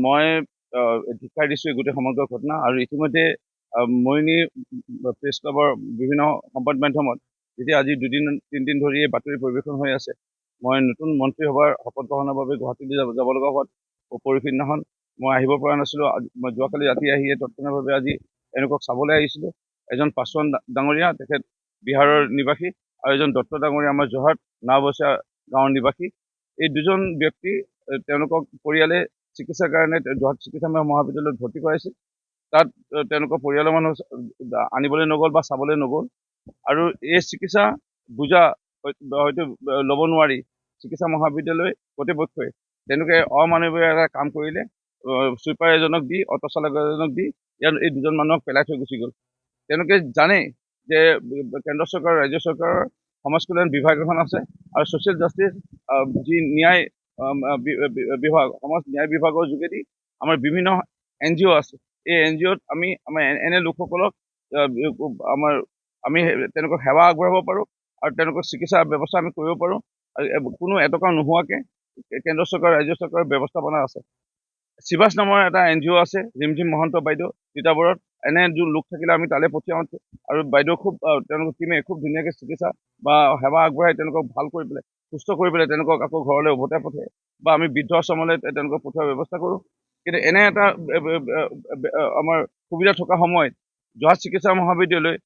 মই ধিক্কাৰ দিছোঁ এই গোটেই সমগ্ৰ ঘটনা আৰু ইতিমধ্যে মৰিনী প্ৰেছ ক্লাবৰ বিভিন্ন সংবাদ মাধ্যমত যেতিয়া আজি 2-3 দিন ধৰি এই বাতৰি পৰিৱেশন হৈ আছে, মই নতুন মন্ত্ৰী সভাৰ শপত গ্ৰহণৰ বাবে গুৱাহাটীলৈ যাব লগা হোৱাত পৰিসিদ্ধনাখন মই আহিব পৰা নাছিলোঁ। মই যোৱাকালি ৰাতি আহিয়ে তৎক্ষণাৎভাৱে আজি এনেকুৱাক চাবলৈ আহিছিলোঁ। এজন পাছোৱান ডাঙৰীয়া, তেখেত বিহাৰৰ নিবাসী, আৰু এজন দত্ত ডাঙৰীয়া আমাৰ যোৰহাট নাওবৈচা গাঁৱৰ নিবাসী। এই দুজন ব্যক্তি তেওঁলোকক পৰিয়ালে চিকিৎসাৰ কাৰণে যোৰহাট চিকিৎসা মহাবিদ্যালয়ত ভৰ্তি কৰাইছিল। তাত তেওঁলোকৰ পৰিয়ালৰ মানুহ আনিবলৈ নগ'ল বা চাবলৈ নগ'ল, আৰু এই চিকিৎসা বুজা হয়তো ল'ব নোৱাৰি চিকিৎসা মহাবিদ্যালয় কৰ্তৃপক্ষই তেওঁলোকে অমানৱীয় এটা কাম কৰিলে। চুইপাৰ এজনক দি, অটো চালক এজনক দি এই দুজন মানুহক পেলাই থৈ গুচি গ'ল। তেওঁলোকে জানে যে কেন্দ্ৰ চৰকাৰ, ৰাজ্য চৰকাৰৰ সমাজ কল্যাণ বিভাগ এখন আছে, আৰু ছ'চিয়েল জাষ্টিচ যি ন্যায় বিভাগ, সমাজ ন্যায় বিভাগৰ যোগেদি আমাৰ বিভিন্ন NGO আছে। এই NGOত আমাৰ এনে লোকসকলক আমি তেওঁলোকক সেৱা আগবঢ়াব পাৰোঁ, আৰু তেওঁলোকৰ চিকিৎসা ব্যৱস্থা আমি কৰিব পাৰোঁ, আৰু কোনো এটকা নোহোৱাকৈ কেন্দ্ৰ চৰকাৰ, ৰাজ্য চৰকাৰৰ ব্যৱস্থাপনা আছে। শিৱাস নামৰ এটা NGO আছে, ৰিমঝিম মহন্ত বাইদেউ তিতাবৰত। এনে লোক থাকিলে আমি তালৈ পঠিয়াওঁ, আৰু বাইদেউ তেওঁলোকৰ টিমে খুব ধুনীয়াকৈ চিকিৎসা বা সেৱা আগবঢ়াই তেওঁলোকক ভাল কৰি পেলাই, সুস্থ কৰি পেলাই তেওঁলোকক আকৌ ঘৰলৈ উভতাই পঠিয়ায়, বা আমি বৃদ্ধ আশ্ৰমলৈ তেওঁলোকক পঠিওৱাৰ ব্যৱস্থা কৰোঁ। কিন্তু এনে এটা আমাৰ সুবিধা থকা সময়ত যোৰহাট চিকিৎসা মহাবিদ্যালয়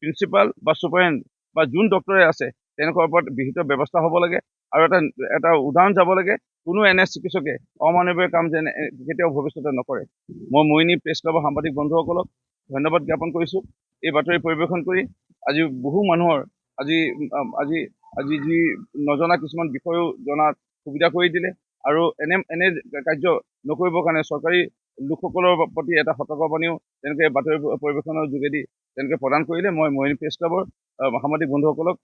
প্ৰিন্সিপাল বা ছুপাৰিণ্ট বা যোন ডক্টৰে আছে তেওঁলোকৰ ওপৰত বিহিত ব্যৱস্থা হ'ব লাগে, আৰু এটা উদাহৰণ যাব লাগে। কোনো এনে চিকিৎসকে অমানৱীয় কাম যেন কেতিয়াও ভৱিষ্যতে নকৰে। মই মৰিনী প্ৰেছ ক্লাবৰ সাংবাদিক বন্ধুসকলক ধন্যবাদ জ্ঞাপন কৰিছোঁ এই বাতৰি পৰিৱেশন কৰি। আজি বহু মানুহৰ আজি যি নজনা কিছুমান বিষয়ো জনাত সুবিধা কৰি দিলে, আৰু এনে কাৰ্য নকৰিবৰ কাৰণে চৰকাৰী লোকসকলৰ প্ৰতি এটা সতৰ্কবাণীও তেনেকৈ বাতৰি পৰিৱেশনৰ যোগেদি তেনেকৈ প্ৰদান কৰিলে। মই মৰিনী প্ৰেছ ক্লাবৰ সাংবাদিক বন্ধুসকলক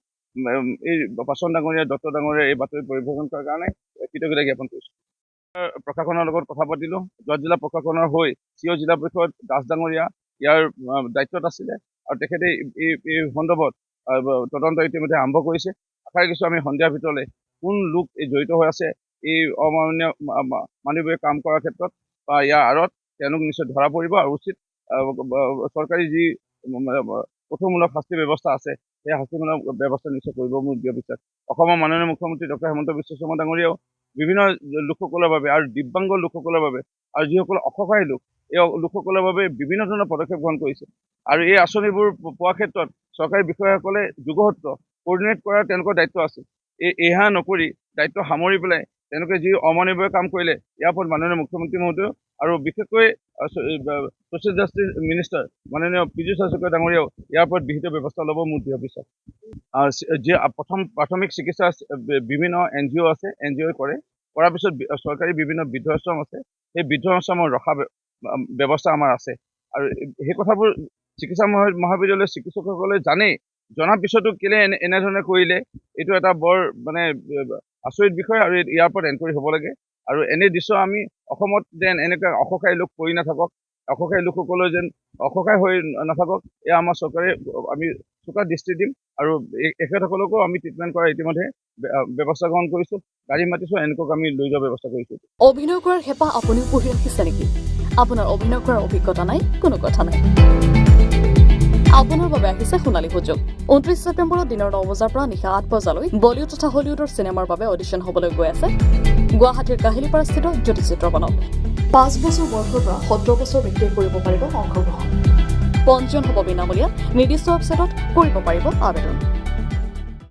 এই পাছোৱান ডাঙৰীয়া, দত্ত ডাঙৰীয়া এই বাতৰি পৰিৱেশন কৰাৰ কাৰণে কৃতজ্ঞতা জ্ঞাপন কৰিছোঁ। প্ৰশাসনৰ লগত কথা পাতিলোঁ। যোৰহাট জিলা প্ৰশাসনৰ হৈ CO জিলা পৰিষদ দাস ডাঙৰীয়া ইয়াৰ দায়িত্বত আছিলে, আৰু তেখেতে এই সন্দৰ্ভত তদন্ত ইতিমধ্যে আৰম্ভ কৰিছে। আশা ৰাখিছোঁ আমি সন্ধিয়াৰ ভিতৰলৈ কোন লোক জড়িত হৈ আছে এই অমানৱীয় কাম কৰাৰ ক্ষেত্ৰত বা ইয়াৰ আঁৰত, তেওঁলোক নিশ্চয় ধৰা পৰিব, আৰু উচিত চৰকাৰী যি কঠোৰমূলক শাস্তি ব্যৱস্থা আছে সেই শাস্তিমূলক ব্যৱস্থা নিশ্চয় কৰিব মোৰ দৃঢ় বিশ্বাস। অসমৰ মাননীয় মুখ্যমন্ত্ৰী ডক্টৰ হিমন্ত বিশ্ব শৰ্মা ডাঙৰীয়াও বিভিন্ন লোকসকলৰ বাবে, আৰু দিব্যাংগ লোকসকলৰ বাবে, আৰু যিসকল অসহায় লোক, এই লোকসকলৰ বাবে বিভিন্ন ধৰণৰ পদক্ষেপ গ্ৰহণ কৰিছে। আৰু এই আঁচনিবোৰ পোৱাৰ ক্ষেত্ৰত চৰকাৰী বিষয়াসকলে যুগহত্য কোঅৰ্ডিনেট কৰাৰ তেওঁলোকৰ দায়িত্ব আছে। এয়া নকৰি দায়িত্ব সামৰি পেলাই তেওঁলোকে যি অমানৱীয় কাম কৰিলে, ইয়াৰ ওপৰত মাননীয় মুখ্যমন্ত্ৰী মহোদয় আৰু বিশেষকৈ ছ'চিয়েল জাষ্টিচ মিনিষ্টাৰ মাননীয় পীযুষ হাজৰিকা ডাঙৰীয়াও ইয়াৰ ওপৰত বিহিত ব্যৱস্থা ল'ব মোৰ দৃঢ় বিশ্বাস। যি প্ৰাথমিক চিকিৎসা বিভিন্ন NGO আছে, NGOই কৰাৰ পিছত চৰকাৰী বিভিন্ন বৃদ্ধাশ্ৰম আছে, সেই বৃদ্ধাশ্ৰমৰ ৰখা ব্যৱস্থা আমাৰ আছে। আৰু সেই কথাবোৰ চিকিৎসা মহাবিদ্যালয়ৰ চিকিৎসকসকলে জানেই, জনাৰ পিছতো কেলে এনেধৰণে কৰিলে, এইটো এটা বৰ আচৰিত বিষয়, আৰু ইয়াৰ ওপৰত এনকুৱাৰী হ'ব লাগে। আৰু এনে দৃশ্য আমি অসমত যেন এনেকুৱা অসহায় লোক পৰি নাথাকক, অসহায় লোকসকলৰ যেন অসহায় হৈ নাথাকক, এয়া আমাৰ চৰকাৰে আমি চোকা দৃষ্টি দিম, আৰু এখেতসকলকো আমি ট্ৰিটমেণ্ট কৰাৰ ইতিমধ্যে ব্যৱস্থা গ্ৰহণ কৰিছোঁ। গাড়ী মাতিছোঁ, এনেকুৱাক আমি লৈ যোৱাৰ ব্যৱস্থা কৰিছোঁ। অভিনয় কৰাৰ হেঁপাহ আপুনিও পঢ়ি ৰাখিছে নেকি? আপোনাৰ অভিনয় কৰাৰ অভিজ্ঞতা নাই? কোনো কথা নাই, আপোনাৰ বাবে আহিছে সোণালী সুযোগ। 29 ছেপ্টেম্বৰত দিনৰ 9 বজাৰ পৰা নিশা 8 বজালৈ বলিউড তথা হলিউডৰ চিনেমাৰ বাবে অডিশ্যন হ'বলৈ গৈ আছে গুৱাহাটীৰ কাহিলীপাৰাস্থিত জ্যোতি চিত্ৰবনত। 5 বছৰ বয়সৰ পৰা 17 বছৰ ব্যক্তিয়ে কৰিব পাৰিব অংশগ্ৰহণ। পঞ্জীয়ন হ'ব বিনামূলীয়া, নিৰ্দিষ্ট ৱেবছাইটত কৰিব পাৰিব আবেদন।